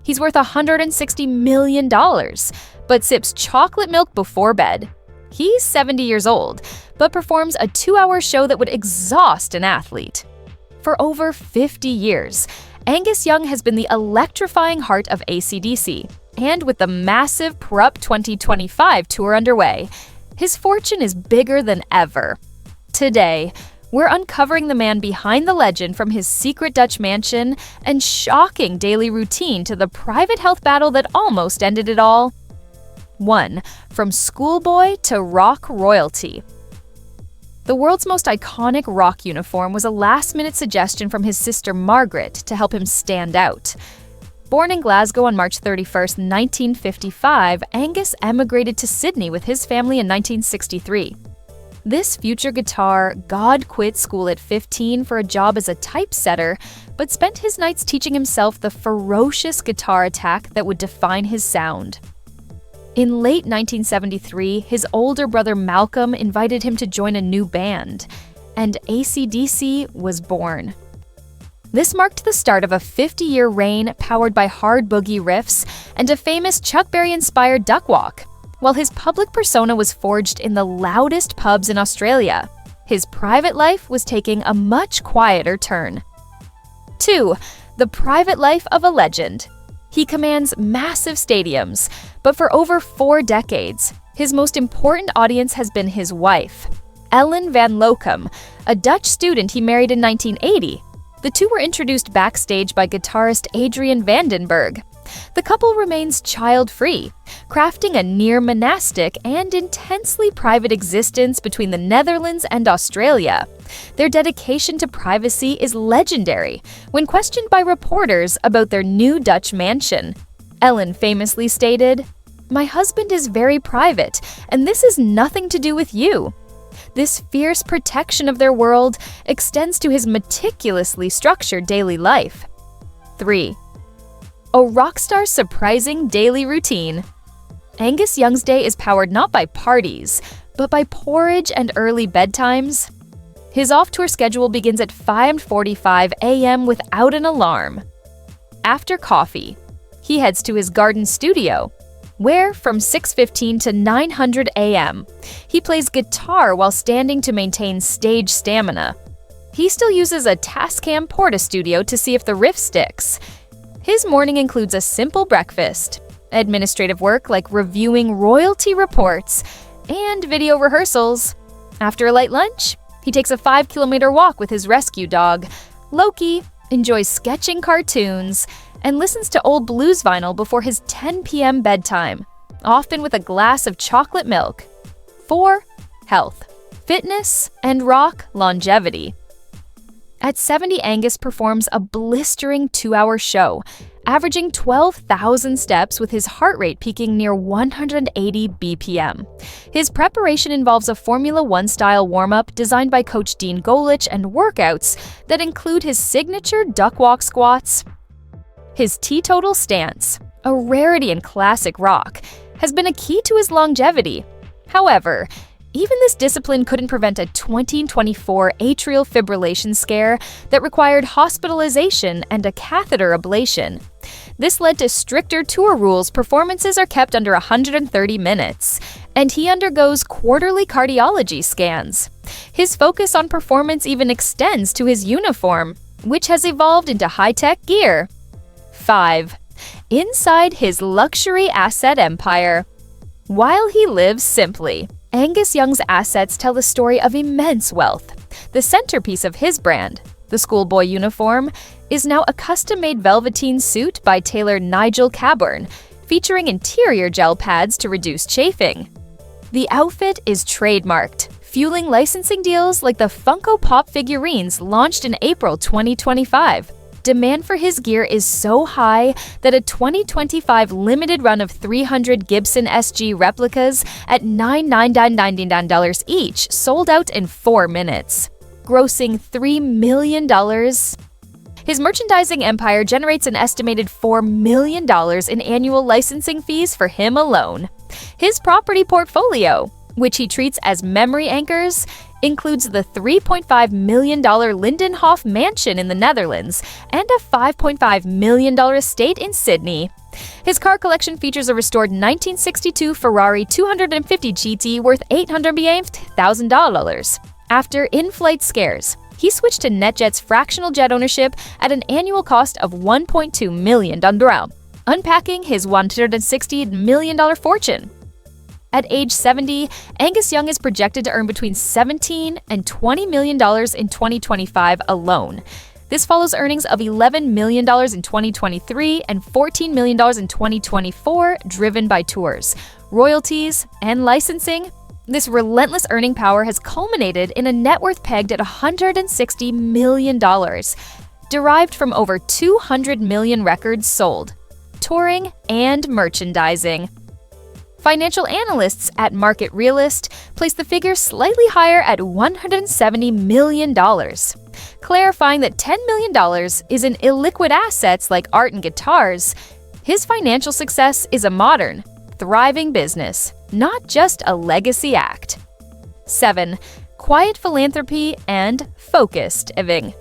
He's worth $160 million, but sips chocolate milk before bed. He's 70 years old, but performs a 2-hour show that would exhaust an athlete. For over 50 years, Angus Young has been the electrifying heart of Acdc, and with the massive Prupp 2025 tour underway, his fortune is bigger than ever. Today, we're uncovering the man behind the legend, from his secret Dutch mansion and shocking daily routine to the private health battle that almost ended it all. 1. From schoolboy to rock royalty. The world's most iconic rock uniform was a last-minute suggestion from his sister Margaret to help him stand out. Born in Glasgow on March 31, 1955, Angus emigrated to Sydney with his family in 1963. This future guitar god quit school at 15 for a job as a typesetter, but spent his nights teaching himself the ferocious guitar attack that would define his sound. In late 1973, his older brother Malcolm invited him to join a new band, and Acdc was born. This marked the start of a 50-year reign powered by hard boogie riffs and a famous Chuck Berry-inspired duck walk. While his public persona was forged in the loudest pubs in Australia, his private life was taking a much quieter turn. 2. The private life of a legend. He commands massive stadiums, but for over 4 decades, his most important audience has been his wife, Ellen van Lokum, a Dutch student he married in 1980. The two were introduced backstage by guitarist Adrian Vandenberg. The couple remains child-free, crafting a near-monastic and intensely private existence between the Netherlands and Australia. Their dedication to privacy is legendary. When questioned by reporters about their new Dutch mansion, Ellen famously stated, "My husband is very private, and this is nothing to do with you." This fierce protection of their world extends to his meticulously structured daily life. 3. A rock star's surprising daily routine. Angus Young's day is powered not by parties, but by porridge and early bedtimes. His off-tour schedule begins at 5:45 a.m. without an alarm. After coffee, he heads to his garden studio, where from 6:15 to 900 a.m., he plays guitar while standing to maintain stage stamina. He still uses a Tascam Portastudio to see if the riff sticks. His morning includes a simple breakfast, administrative work like reviewing royalty reports, and video rehearsals. After a light lunch, he takes a 5-kilometer walk with his rescue dog, Loki, enjoys sketching cartoons, and listens to old blues vinyl before his 10 p.m. bedtime, often with a glass of chocolate milk. 4. Health, fitness, and rock longevity. At 70, Angus performs a blistering 2-hour show, averaging 12,000 steps with his heart rate peaking near 180 BPM. His preparation involves a Formula One-style warm-up designed by coach Dean Golich and workouts that include his signature duck walk squats. His teetotal stance, a rarity in classic rock, has been a key to his longevity. However, even this discipline couldn't prevent a 2024 atrial fibrillation scare that required hospitalization and a catheter ablation. This led to stricter tour rules. Performances are kept under 130 minutes, and he undergoes quarterly cardiology scans. His focus on performance even extends to his uniform, which has evolved into high-tech gear. 5. Inside his luxury asset empire. While he lives simply, Angus Young's assets tell the story of immense wealth. The centerpiece of his brand, the schoolboy uniform, is now a custom-made velveteen suit by tailor Nigel Caburn, featuring interior gel pads to reduce chafing. The outfit is trademarked, fueling licensing deals like the Funko Pop figurines launched in April 2025. Demand for his gear is so high that a 2025 limited run of 300 Gibson SG replicas at $999 each sold out in 4 minutes, grossing $3 million. His merchandising empire generates an estimated $4 million in annual licensing fees for him alone. His property portfolio, which he treats as memory anchors, includes the $3.5 million Lindenhof mansion in the Netherlands and a $5.5 million estate in Sydney. His car collection features a restored 1962 Ferrari 250 GT worth $800,000. After in-flight scares, he switched to NetJet's fractional jet ownership at an annual cost of $1.2 million, unpacking his $160 million fortune. At age 70, Angus Young is projected to earn between $17 and $20 million in 2025 alone. This follows earnings of $11 million in 2023 and $14 million in 2024, driven by tours, royalties, and licensing. This relentless earning power has culminated in a net worth pegged at $160 million, derived from over 200 million records sold, touring, and merchandising. Financial analysts at Market Realist place the figure slightly higher at $170 million, clarifying that $10 million is in illiquid assets like art and guitars. His financial success is a modern, thriving business, not just a legacy act. 7. Quiet philanthropy and focused giving.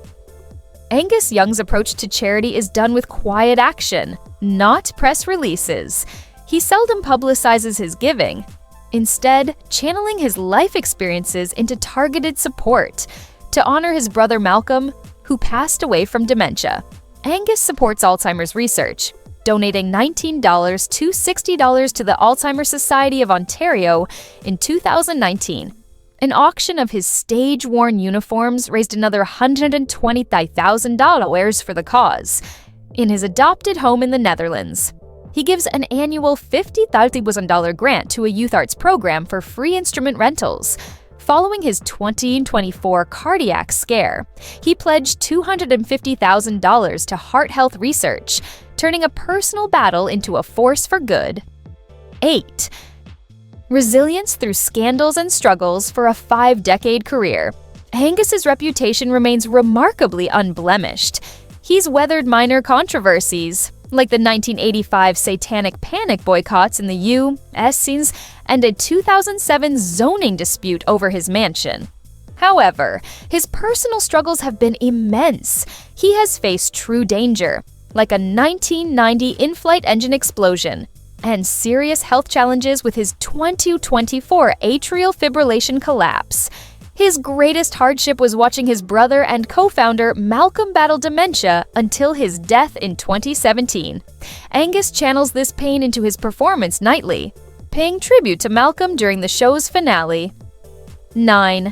Angus Young's approach to charity is done with quiet action, not press releases. He seldom publicizes his giving, instead channeling his life experiences into targeted support. To honor his brother Malcolm, who passed away from dementia, Angus supports Alzheimer's research, donating $19 to $60 to the Alzheimer's Society of Ontario in 2019. An auction of his stage-worn uniforms raised another $120,000 for the cause. In his adopted home in the Netherlands, he gives an annual $50,000 grant to a youth arts program for free instrument rentals. Following his 2024 cardiac scare, he pledged $250,000 to heart health research, turning a personal battle into a force for good. 8. Resilience through scandals and struggles for a 5-decade career. Angus's reputation remains remarkably unblemished. He's weathered minor controversies, like the 1985 Satanic Panic boycotts in the U.S. scenes and a 2007 zoning dispute over his mansion. However, his personal struggles have been immense. He has faced true danger, like a 1990 in-flight engine explosion, and serious health challenges with his 2024 atrial fibrillation collapse. His greatest hardship was watching his brother and co-founder Malcolm battle dementia until his death in 2017. Angus channels this pain into his performance nightly, paying tribute to Malcolm during the show's finale. 9.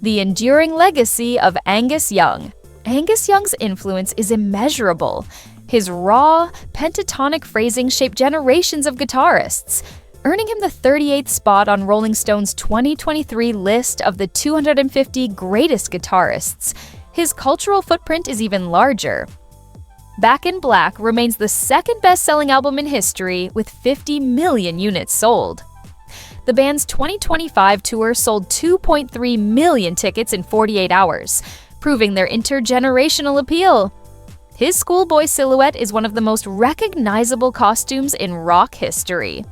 The enduring legacy of Angus Young. Angus Young's influence is immeasurable. His raw, pentatonic phrasing shaped generations of guitarists, earning him the 38th spot on Rolling Stone's 2023 list of the 250 greatest guitarists. His cultural footprint is even larger. Back in Black remains the second best-selling album in history with 50 million units sold. The band's 2025 tour sold 2.3 million tickets in 48 hours, proving their intergenerational appeal. His schoolboy silhouette is one of the most recognizable costumes in rock history.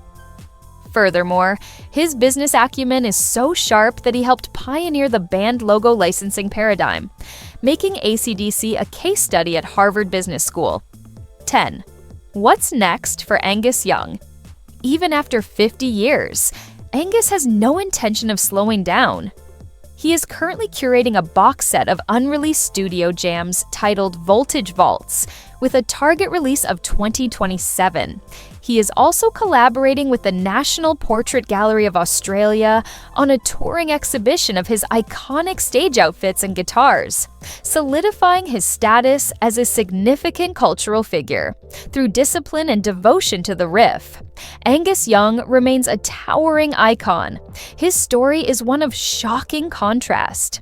Furthermore, his business acumen is so sharp that he helped pioneer the band logo licensing paradigm, making Acdc a case study at Harvard Business School. 10. What's next for Angus Young? Even after 50 years, Angus has no intention of slowing down. He is currently curating a box set of unreleased studio jams titled Voltage Vaults, with a target release of 2027. He is also collaborating with the National Portrait Gallery of Australia on a touring exhibition of his iconic stage outfits and guitars, solidifying his status as a significant cultural figure. Through discipline and devotion to the riff, Angus Young remains a towering icon. His story is one of shocking contrast.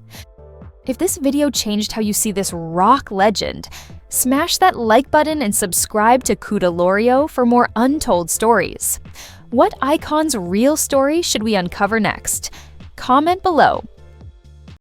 If this video changed how you see this rock legend, smash that like button and subscribe to Cudolorio for more untold stories. What icon's real story should we uncover next? Comment below